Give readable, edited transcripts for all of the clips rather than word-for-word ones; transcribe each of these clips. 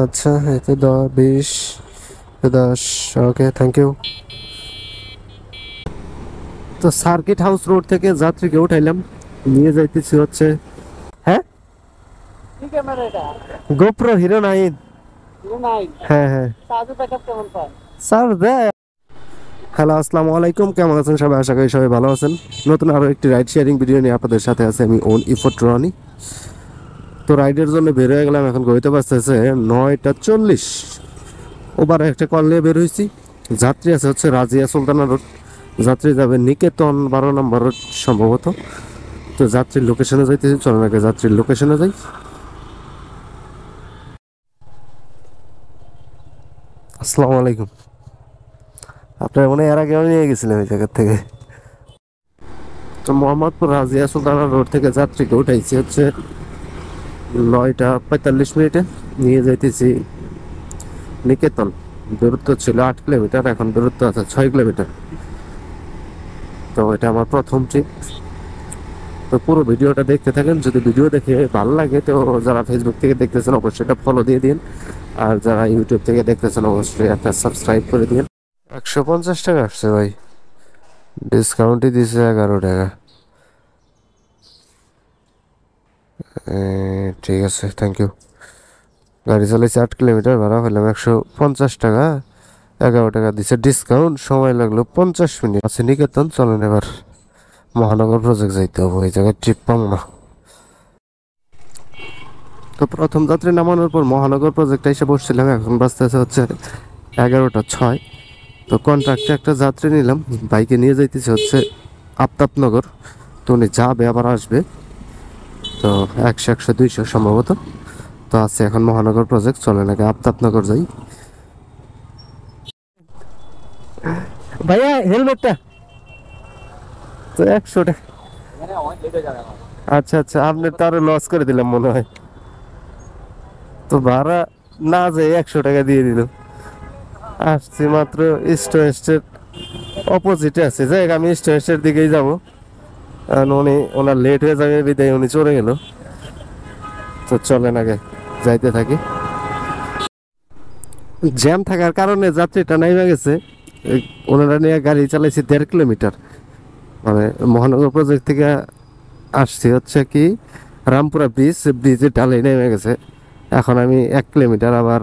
আচ্ছা, এই তো 20 10। ওকে, থ্যাংক ইউ। তো সার্কিট হাউস রোড থেকে যাত্রীকে উঠাইলাম, নিয়ে যাইতেছি হচ্ছে, হ্যাঁ গোপ্রো হিরো 9। হ্যাঁ হ্যাঁ স্যার দেয়। হ্যালো, আসসালামু আলাইকুম, কেমন আছেন সবাই? আশা করি সবাই ভালো আছেন। নতুন আরও একটি রাইড শেয়ারিং ভিডিও নিয়ে আপনাদের সাথে আছে আমি ওন ইফোর্ট রনি। তো রাইডের জন্য বের হয়ে গেলাম, এখন গইতে পারতেছে 9টা 40। ওবার একটা কল নিয়ে বের হয়েছি। যাত্রী আছে হচ্ছে রাজিয়া সুলতানা রোড, যাত্রী যাবে নিকেতন 12 নম্বর রোড সম্ভবত। তো যাত্রীর লোকেশনে যাইতেছি, চলেন আগে যাত্রীর লোকেশনে যাই। আসসালামু আলাইকুম। আপনার মনে হয় এর আগেও নিয়ে গেছিলাম এই জায়গা থেকে। তো মোহাম্মদপুর রাজিয়া সুলতানা রোড থেকে যাত্রীকে উঠাইছি হচ্ছে 9টা 45 নিয়ে যাইতেছি নিকেতন। দূরত্ব ছিল 8 কিলোমিটার, এখন দূরত্ব আছে 6 কিলোমিটার। তো এটা আমার প্রথম ট্রিপ। তো পুরো ভিডিওটা দেখতে থাকেন, যদি ভিডিও দেখে ভালো লাগে তো যারা ফেসবুক থেকে দেখতেছেন অবশ্যই এটা ফলো দিয়ে দিন, আর যারা ইউটিউব থেকে দেখতেছেন অবশ্যই একটা সাবস্ক্রাইব করে দিন। 150 টাকা আসছে ভাই, ডিসকাউন্টই দিছে 11 টাকা। ঠিক আছে, থ্যাংক ইউ। গাড়ি চালাইছে 8 কিলোমিটার, ভাড়া হলাম 150 টাকা। 11 টাকা দিছে ডিসকাউন্ট, সময় লাগলো 50 মিনিট। আছে নিকেতন, চলেন এবার মহানগর প্রজেক্ট যাইতে হবে, ওই জায়গায় ট্রিপ পাবো না। তো প্রথম যাত্রী নামানোর পর মহানগর প্রজেক্টে এসে বসছিলাম, এখন বাজতেছে হচ্ছে 11টা 6। তো কন্ট্রাক্টে একটা যাত্রী নিলাম, বাইকে নিয়ে যাইতেছে হচ্ছে আফতাবনগর। তো উনি যাবে আবার আসবে, তো 100 100 200 সম্ভবত। তো আছে এখন মহানগর প্রজেক্ট, চলেন আগে আফতাবনগর যাই। ভাইয়া হেলমেটটা তো 100 টাকা। আচ্ছা আচ্ছা, আপনি তো আরো লস করে দিলাম মনে হয়। তো ভাড়া না যায় 100 টাকা দিয়ে দিল। আসছি মাত্র স্টোরেজের অপোজিটে আছে, যাই আমি স্টোরেজের দিকেই যাবো। উনি ওনার লেট হয়ে যাবে বিদায় উনি চলে গেল। তো চলেন আগে যাইতে থাকি। জ্যাম থাকার কারণে যাত্রীটা নাইমা গেছে। ওনারা নিয়ে গাড়ি চালাইছি 1.5 কিলোমিটার, মানে মহানগর প্রজেক্ট থেকে আসছি হচ্ছে কি রামপুরা ব্রিজের ডালে নেমে গেছে। এখন আমি 1 কিলোমিটার আবার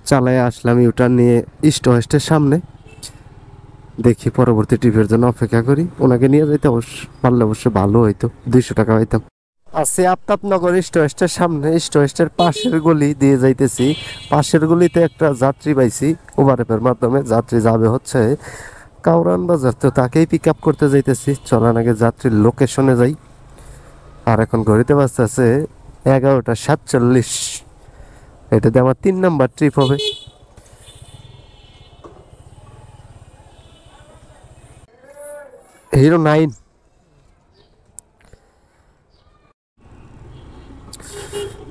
চালাই আসলাম ইউটার্ন নিয়ে স্টোরেজের সামনে। দেখি পরবর্তী ট্রিপের জন্য অপেক্ষা করি। ওনাকে নিয়ে যাইতে পারলে অবশ্য ভালো হইতো, 200 টাকা হইতাম। আছি আফতাবনগর স্টোরেজের সামনে, স্টোরেজের পাশের গলি দিয়ে যাইতেছি। পাশের গলিতে একটা যাত্রী পাইছি ওভার অ্যাপের মাধ্যমে, যাত্রী যাবে হচ্ছে কাউরান বাজার। তো তাকেই পিক আপ করতে যাইতেছি, চলার আগে যাত্রীর লোকেশনে যাই। আর এখন ঘড়িতে বাজতেছে 11টা 47। এটাতে আমার 3 নাম্বার ট্রিপ হবে। হিরো 9।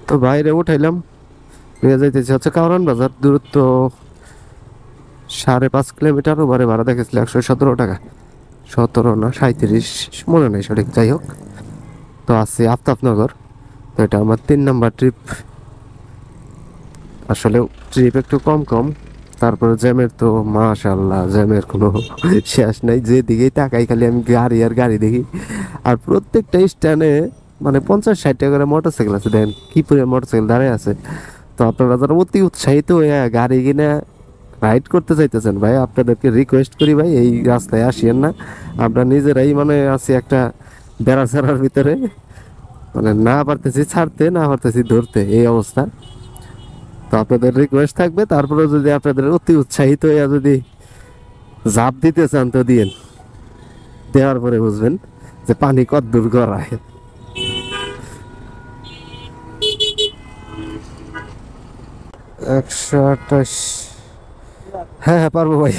তো বাইরে উঠাইলাম, নিয়ে যাইতেছি হচ্ছে কাউরান বাজার। দূরত্ব 5.5 কিলোমিটার। ওবারে ভাড়া দেখেছিল 117 টাকা, 17 না 37 মনে নেই সঠিক, যাই হোক। তো আছি আফতাবনগর। তো এটা আমার 3 নাম্বার ট্রিপ। আসলে ট্রিপ একটু কম কম, তারপরে জ্যামের তো মাশাআল্লাহ জ্যামের কোনো শেষ নাই। যেদিকেই তাকাই খালি আমি গাড়ি আর গাড়ি দেখি। আর প্রত্যেকটা স্ট্যান্ডে মানে 50 60 টাকা করে মোটরসাইকেল আছে, দেখেন কি পরিমাণ মোটরসাইকেল দাঁড়িয়ে আছে। তো আপনারা যারা অতি উৎসাহিত হয়ে গাড়ি কিনে রাইড করতে চাইতেছেন ভাই, আপনাদেরকে রিকোয়েস্ট করি ভাই এই রাস্তায় আসিয়েন না। আমরা নিজেরাই মানে আছি একটা বেড়া ছাড়ার ভিতরে, মানে না পারতেছি ছাড়তে, না পারতেছি ধরতে, এই অবস্থা। তো আপনাদের রিকোয়েস্ট থাকবে, তারপরে যদি আপনাদের অতি উৎসাহিত হয়ে যদি ঝাঁপ দিতে চান তো দিয়েন, দেওয়ার পরে বুঝবেন যে পানি কত দূর গড়ায়। 128। হ্যাঁ হ্যাঁ পারবো ভাই।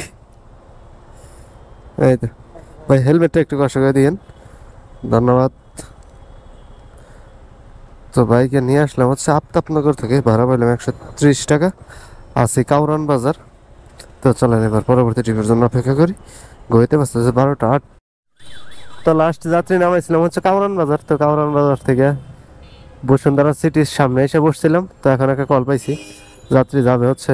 এই তো ভাই, হেলমেটটা একটু কষ্ট করে দিয়েন, ধন্যবাদ। তো বাইকে নিয়ে আসলাম হচ্ছে আফতাবনগর থেকে, ভাড়া পাইলাম 130 টাকা। আছি কাউরান বাজার। তো চলেন এবার পরবর্তী ট্রিপের জন্য অপেক্ষা করি। গইতে বাজতেছে 12টা 8। তো লাস্ট যাত্রী নামাইছিলাম হচ্ছে কাউরান বাজার। তো কাউরান বাজার থেকে বসুন্ধরা সিটির সামনে এসে বসছিলাম, তো এখন একটা কল পাইছি, যাত্রী যাবে হচ্ছে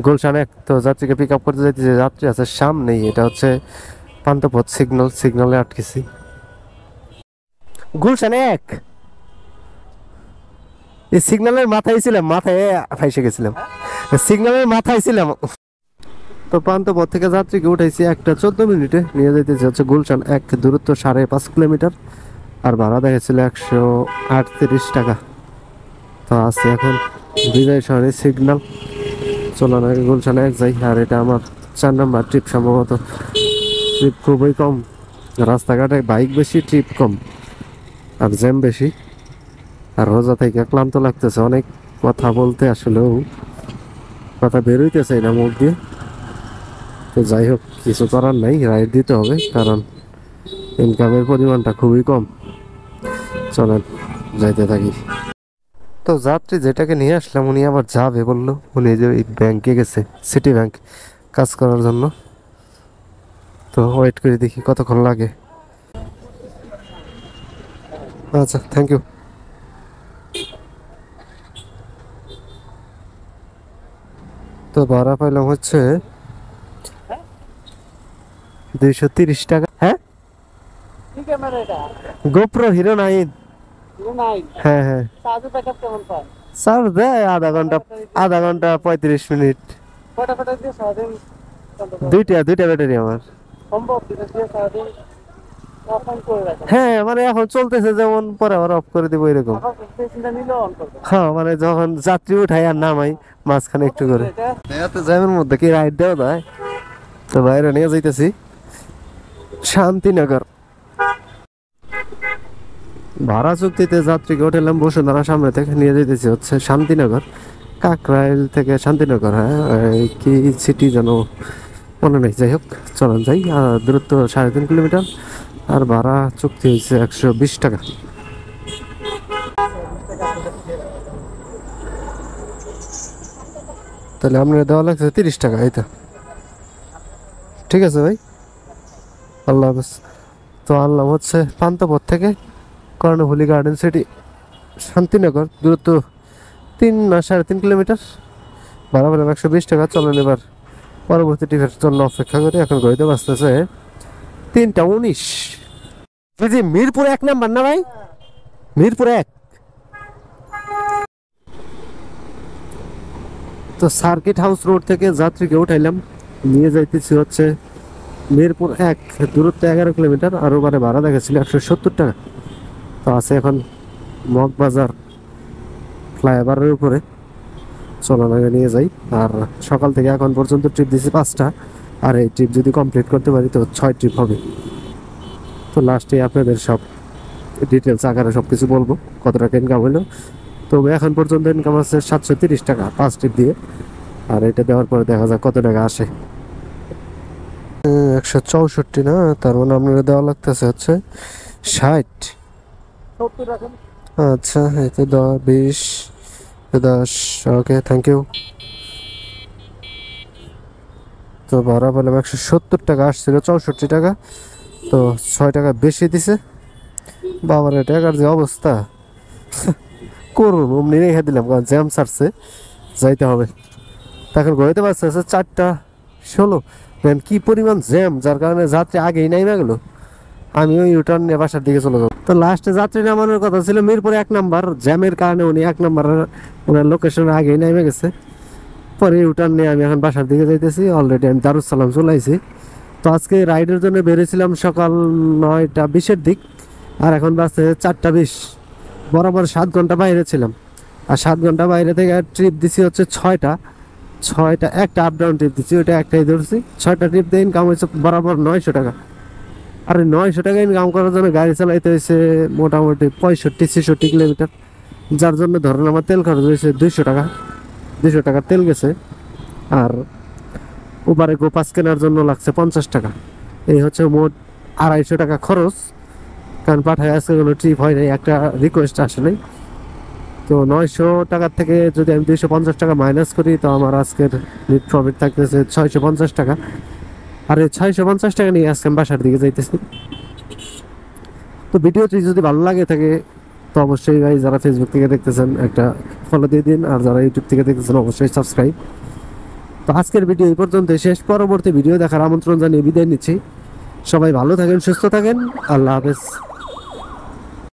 গুলশান 1। তো যাত্রীকে পিক আপ করতে যাইতেছে, যাত্রী আছে সামনেই, এটা হচ্ছে পান্থপথ সিগনালে আটকেছি। গুলশান 1 এই সিগন্যালের মাথায় ছিলাম, মাথায় ফাইসে গেছিলাম, সিগন্যালের মাথায় ছিলাম। তো পান্থপথ থেকে যাত্রীকে উঠাইছি 1:14 নিয়ে যাইতেছি হচ্ছে গুলশান 1, দূরত্ব 5.5 কিলোমিটার, আর ভাড়া দেখেছিল 138 টাকা। তো আছি এখন বিজয় শহরে সিগন্যাল, চলো না গুলশান 1 যাই। আর এটা আমার 4 নম্বর ট্রিপ, সম্ভবত ট্রিপ খুবই কম, রাস্তাঘাটে বাইক বেশি, ট্রিপ কম, আর জ্যাম বেশি। আর রোজা থেকে ক্লান্ত লাগতেছে, অনেক কথা বলতে আসলেও কথা বেরোইতেছে না মুখ দিয়ে। তো যাই হোক, কিছু করার নাই, রাইড দিতে হবে, কারণ ইনকামের পরিমাণটা খুবই কম। চলেন যাইতে থাকি। তো যাত্রী যেটাকে নিয়ে আসলাম উনি আবার যাবে বললো, উনি যে ব্যাংকে গেছে, সিটি ব্যাংক কাজ করার জন্য। তো ওয়েট করে দেখি কতক্ষণ লাগে। আচ্ছা, থ্যাংক ইউ। তো ভাড়া পাইলাম হচ্ছে 230 টাকা। হ্যাঁ, গোপ্রো হিরো 9। হ্যাঁ হ্যাঁ, স্যার দেয় আধা ঘন্টা 35 মিনিট। দুইটা ব্যাটারি আমার। হ্যাঁ মানে এখন চলতেছে যেমন, পরে আবার অফ করে দেবো এরকম। হ্যাঁ মানে যখন যাত্রী উঠাই আর নামাই মাঝখানে একটু করে। জ্যামের মধ্যে কি রাইড দেওয়া যায়? তো বাইরে নিয়ে যাইতেছি শান্তিনগর। ভাড়া চুক্তিতে যাত্রীকে উঠালাম বসুন্ধরা সামনে থেকে, নিয়ে যেতেছি হচ্ছে শান্তিনগর, কাকরাইল থেকে শান্তিনগর। হ্যাঁ, কি সিটি যেন মনে নেই, যাই হোক চলেন যাই। দূরত্ব 3.5 কিলোমিটার, আর ভাড়া চুক্তি হয়েছে 120 টাকা। তাহলে আপনার দেওয়া লাগছে 30 টাকা, এই তো ঠিক আছে ভাই, আল্লাহ হাফেজ। তো আনলাম হচ্ছে পান্থপথ থেকে কর্ণফুলী গার্ডেন সিটি শান্তিনগর, দূরত্ব 3.5 কিলোমিটার, ভাড়া পেলাম 120 টাকা। চলেন এবার পরবর্তী টিকেটের জন্য অপেক্ষা করি। এখন ঘড়িতে বাজতেছে 3:19। জি মিরপুর 1 নাম্বার না ভাই, মিরপুর 1। তো সার্কিট হাউস রোড থেকে যাত্রীকে উঠাইলাম, নিয়ে যাইতেছি হচ্ছে মিরপুর 1, দূরত্ব 11 কিলোমিটার, আর ওবারে ভাড়া দেখেছিল 170 টাকা। তো আছে এখন মগবাজার ফ্লাইওভারের উপরে, চলো না নিয়ে যাই। আর সকাল থেকে এখন পর্যন্ত ট্রিপ দিয়েছি 5টা, আর এই ট্রিপ যদি কমপ্লিট করতে পারি তো 6 ট্রিপ হবে। তো লাস্টে আপনাদের সব ডিটেলস আকারে সব কিছু বলবো, কত টাকা ইনকাম হলো। তবে এখন পর্যন্ত ইনকাম আছে 730 টাকা 5 ট্রিপ দিয়ে, আর এটা দেওয়ার পরে দেখা যাক কত টাকা আসে। 164 না, তার মানে আপনারা দেওয়া লাগতেছে হচ্ছে 60। আচ্ছা, এই তো 20 10। ওকে, থ্যাংক ইউ। তো ভাড়া পেলাম 170 টাকা, আসছিল 64 টাকা, তো 6 টাকা বেশি দিছে। বাবার টাকার যে অবস্থা করুন, অমনি রেখে দিলাম, কারণ জ্যাম ছাড়ছে, যাইতে হবে। এখন ঘুরতে পারছে 4:16। কি পরিমাণ জ্যাম, যার কারণে যাত্রী আগেই নাইমা গেল, আমি ওই ইউটার্ন নিয়ে বাসার দিকে চলে যাবো। তো লাস্টে যাত্রী নামানোর কথা ছিল মিরপুর 1 নাম্বার, জ্যামের কারণে উনি 1 নাম্বারের ওনার লোকেশনের আগেই নেমে গেছে। পরে ইউটার্ন নিয়ে আমি এখন বাসার দিকে যাইতেছি। অলরেডি আমি দারুসালাম চলে আইছি। তো আজকে রাইডের জন্য বেরিয়েছিলাম সকাল 9:20-এর দিক, আর এখন বাজছে 4:20। বরাবর 7 ঘন্টা বাইরে ছিলাম, আর 7 ঘন্টা বাইরে থেকে ট্রিপ দিছি হচ্ছে 6টা, একটা আপ ডাউন ট্রিপ দিচ্ছি, ওইটা একটাই ধরছি। 6টা ট্রিপ দিয়ে ইনকাম হয়েছে বরাবর 900 টাকা। আর 900 টাকা ইনকাম করার জন্য গাড়ি চালাইতে হয়েছে মোটামুটি 65-66 কিলোমিটার, যার জন্য ধরেন আমার তেল খরচ হয়েছে 200 টাকা। 200 টাকা তেল গেছে, আর উবারে গো পাস কেনার জন্য লাগছে 50 টাকা। এই হচ্ছে মোট 250 টাকা খরচ, কারণ পাঠায় আজকে কোনো ট্রিপ হয় নাই, একটা রিকোয়েস্ট আসে নাই। তো 900 টাকার থেকে যদি আমি 250 টাকা মাইনাস করি, তো আমার আজকের নেট প্রফিট থাকতেছে 650 টাকা। আর এই 650 টাকা নিয়ে আজকে আমি বাসার দিকে যাইতেছি। তো ভিডিওটি যদি ভালো লাগে থাকে তো অবশ্যই ভাই যারা ফেসবুক থেকে দেখতেছেন একটা ফলো দিয়ে দিন, আর যারা ইউটিউব থেকে দেখতেছেন অবশ্যই সাবস্ক্রাইব। তো আজকের ভিডিও এই পর্যন্ত শেষ, পরবর্তী ভিডিও দেখার আমন্ত্রণ জানিয়ে বিদায় নিচ্ছি। সবাই ভালো থাকেন, সুস্থ থাকেন, আল্লাহ হাফেজ।